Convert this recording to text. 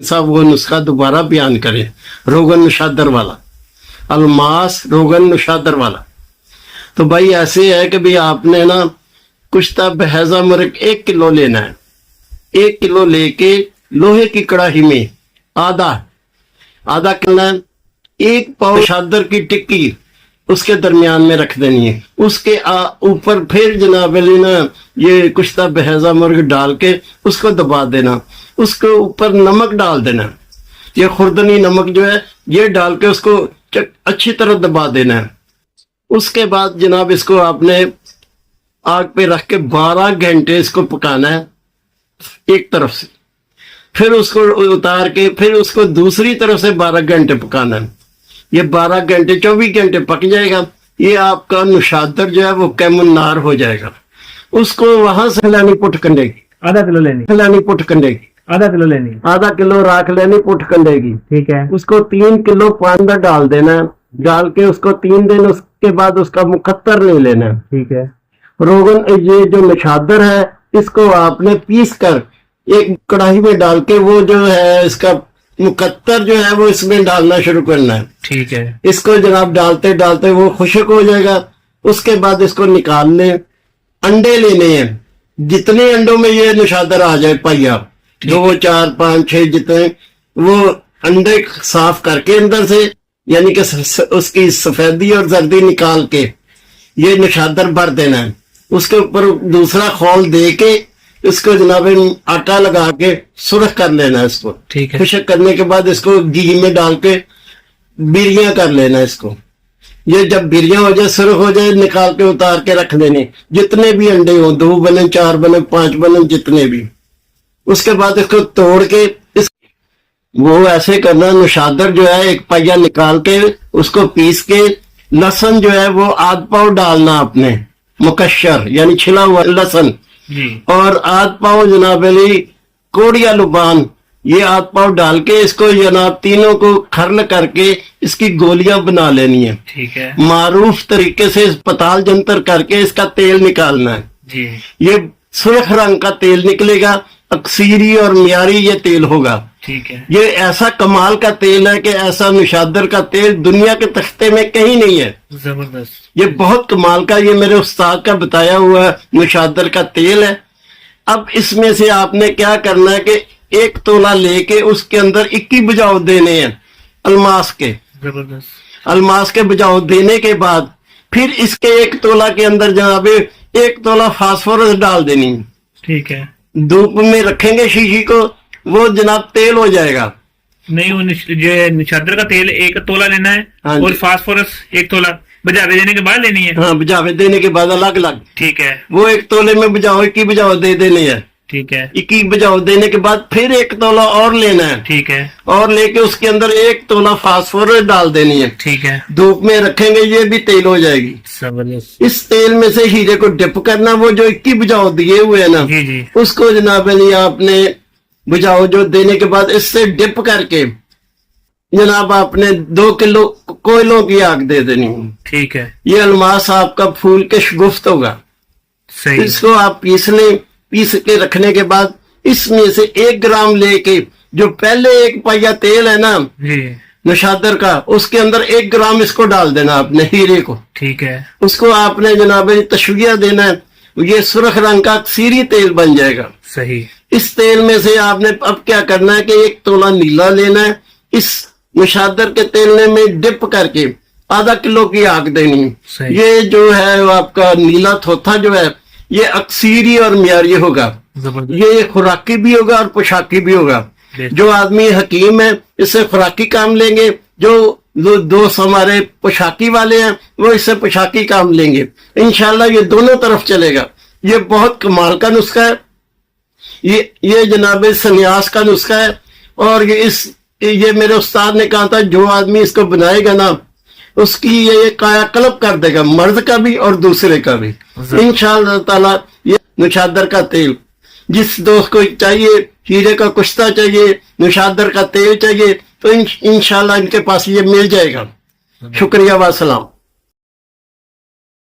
साहब वो नुस्खा दोबारा बयान करें, रोगन नशादर वाला, अलमास रोगन नशादर वाला। तो भाई ऐसे है कि भाई आपने ना कुश्ता बहजा मुर्ग 1 किलो लेना है। 1 किलो लेके लोहे की कड़ाही में आधा किलो 1 पाव नशादर की टिक्की उसके दरमियान में रख देनी है। उसके ऊपर फिर जनाब अली ना ये कुश्ता बहजा मुर्ग डाल के उसको दबा देना। उसके ऊपर नमक डाल देना, ये खुर्दनी नमक जो है ये डाल के उसको अच्छी तरह दबा देना है। उसके बाद जनाब इसको आपने आग पे रख के 12 घंटे इसको पकाना है एक तरफ से, फिर उसको उतार के फिर उसको दूसरी तरफ से 12 घंटे पकाना है। ये 12 घंटे 24 घंटे पक जाएगा। ये आपका नशादर जो है वो कैमुन्नार हो जाएगा। उसको वहां से लानी पुट कंडे की, आधा किलो लेनी, लानी पुट कंडे की, आधा किलो लेनी, आधा किलो राख लेनी पुट कंडे की। ठीक है। उसको 3 किलो पानी डाल देना है, डाल के उसको 3 दिन उसके बाद उसका मुकत्तर ले लेना है। ठीक है। रोगन ये जो नशादर है इसको आपने पीस कर एक कढ़ाई में डाल के वो जो है इसका मुकत्तर जो है वो इसमें डालना शुरू करना है। ठीक है। इसको जनाब डालते डालते वो खुशक हो जाएगा। उसके बाद इसको निकाल लें। अंडे लेने हैं, जितने अंडों में ये नशादर आ जाए पाइया 2 4 5 6 जितने, वो अंडे साफ करके अंदर से यानी कि उसकी सफेदी और जर्दी निकाल के ये नशादर भर देना है। उसके ऊपर दूसरा खोल दे के इसको जनाब आटा लगा के सुरख कर लेना है इसको। ठीक है। खुशक करने के बाद इसको घी में डाल के बिरियां कर लेना इसको। ये जब बिरियां हो जाए सुरख हो जाए निकाल के उतार के रख देने, जितने भी अंडे हो 2 बने 4 बने 5 बने जितने भी। उसके बाद इसको तोड़ के वो ऐसे करना, नशादर जो है एक पहिया निकाल के उसको पीस के, लहसुन जो है वो आध पाव डालना आपने, मुकश्शर यानी छिला हुआ लहसुन, और आध पाव जनाब अली कोड़िया लुबान, ये आध पाव डाल के इसको जनाब तीनों को खर्ल करके इसकी गोलियां बना लेनी है। ठीक है। मारूफ तरीके से पताल जंतर करके इसका तेल निकालना है जी। ये सुर्ख रंग का तेल निकलेगा, अक्सीरी और मियारी ये तेल होगा। ठीक है। ये ऐसा कमाल का तेल है कि ऐसा नशादर का तेल दुनिया के तख्ते में कहीं नहीं है। जबरदस्त। ये बहुत कमाल का, ये मेरे उस्ताद का बताया हुआ नशादर का तेल है। अब इसमें से आपने क्या करना है कि 1 तोला लेके उसके अंदर 21 बुझाव देने हैं अलमास के। जबरदस्त। अलमास के बुझाव देने के बाद फिर इसके 1 तोला के अंदर जनाब 1 तोला फास्फोरस डाल देनी। ठीक है। धूप में रखेंगे शीशी को, वो जनाब तेल हो जाएगा। नहीं, वो नशादर का तेल 1 तोला लेना है। हाँ और जी। फास्फोरस 1 तोला बुझावे देने के बाद लेनी है। हाँ, बुझावे देने के बाद अलग अलग। ठीक है। वो 1 तोले में बुझाओ 21 बुझाओ दे देने हैं। ठीक है। 21 बुझाओ देने के बाद फिर 1 तोला और लेना है। ठीक है। और लेके उसके अंदर 1 तोला फास्फोरस डाल देनी है। ठीक है। धूप में रखेंगे, ये भी तेल हो जाएगी। जबरदस्त। इस तेल में से हीरे को डिप करना, वो जो 21 बुझाओ दिए हुए है ना, जी जी। उसको जनाब अली आपने बुझाओ जो देने के बाद इससे डिप करके जनाब आपने 2 किलो कोयलों की आग दे देनी। ठीक है। ये अलमास आपका फूल के शगुफ्त होगा। सही। इसको आप पीस लें। पीस के रखने के बाद इसमें से 1 ग्राम लेके जो पहले 1 पहिया तेल है ना जी। नशादर का, उसके अंदर 1 ग्राम इसको डाल देना आपने हीरे को। ठीक है। उसको आपने जनाब तशविया देना है, ये सुर्ख रंग का सीरी तेल बन जाएगा। सही। इस तेल में से आपने अब क्या करना है कि 1 तोला नीला लेना है, इस नशादर के तेल में डिप करके आधा किलो की आग देनी। सही। ये जो है वो आपका नीला थोथा जो है ये अक्सीरी और मियारी होगा। जबरदस्त। ये खुराकी भी होगा और पोशाकी भी होगा। जो आदमी हकीम है इससे खुराकी काम लेंगे, जो दोस्त हमारे पोशाकी वाले हैं वो इससे पोशाकी काम लेंगे। इंशाल्लाह ये दोनों तरफ चलेगा। ये बहुत कमाल का नुस्खा है। ये जनाब सन्यास का नुस्खा है। और ये मेरे उस्ताद ने कहा था जो आदमी इसको बनाएगा ना उसकी ये कायाकल्प कर देगा, मर्द का भी और दूसरे का भी इंशाअल्लाह ताला। ये नशादर का तेल जिस दोस्त को चाहिए, हीरे का कुश्ता चाहिए, नशादर का तेल चाहिए, तो इंशाअल्लाह इनके पास ये मिल जाएगा। शुक्रिया व सलाम।